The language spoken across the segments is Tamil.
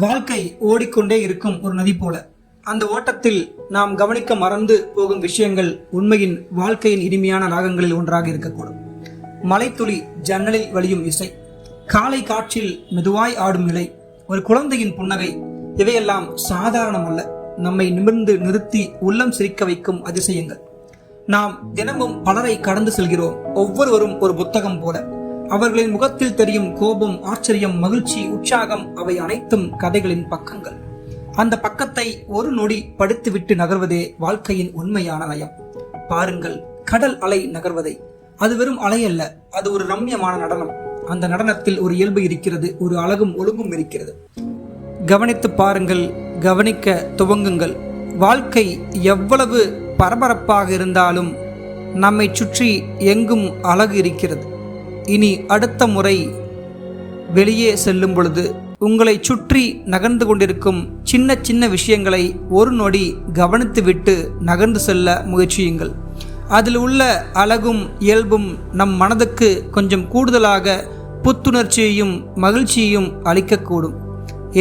வாழ்க்கை ஓடிக்கொண்டே இருக்கும் ஒரு நதி போல. அந்த ஓட்டத்தில் நாம் கவனிக்க மறந்து போகும் விஷயங்கள் உண்மையின் வாழ்க்கையின் இனிமையான ராகங்களில் ஒன்றாக இருக்கக்கூடும். மலைத்துளி ஜன்னலில் வழியும் இசை, காலை காற்றில் மெதுவாய் ஆடும் இலை, ஒரு குழந்தையின் புன்னகை, இவையெல்லாம் சாதாரணம் அல்ல. நம்மை நிமிர்ந்து நிறுத்தி உள்ளம் சிரிக்க வைக்கும் அதிசயங்கள். நாம் தினமும் பலரை கடந்து செல்கிறோம், ஒவ்வொருவரும் ஒரு புத்தகம் போல. அவர்களின் முகத்தில் தெரியும் கோபம், ஆச்சரியம், மகிழ்ச்சி, உற்சாகம், அவை அனைத்தும் கதைகளின் பக்கங்கள். அந்த பக்கத்தை ஒரு நொடி படித்துவிட்டு நகர்வதே வாழ்க்கையின் உண்மையான நயம். பாருங்கள், கடல் அலை நகர்வதை. அது வெறும் அலை அல்ல, அது ஒரு ரம்யமான நடனம். அந்த நடனத்தில் ஒரு இயல்பு இருக்கிறது, ஒரு அழகும் ஒழுங்கும் இருக்கிறது. கவனித்து பாருங்கள், கவனிக்க துவங்குங்கள். வாழ்க்கை எவ்வளவு பரபரப்பாக இருந்தாலும் நம்மை சுற்றி எங்கும் அழகு இருக்கிறது. இனி அடுத்த முறை வெளியே செல்லும் பொழுது உங்களை சுற்றி நகர்ந்து கொண்டிருக்கும் சின்ன சின்ன விஷயங்களை ஒரு நொடி கவனித்துவிட்டு நகர்ந்து செல்ல முயற்சியுங்கள். அதில் உள்ள அழகும் இயல்பும் நம் மனதுக்கு கொஞ்சம் கூடுதலாக புத்துணர்ச்சியையும் மகிழ்ச்சியையும் அளிக்கக்கூடும்.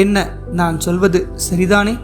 என்ன, நான் சொல்வது சரிதானே?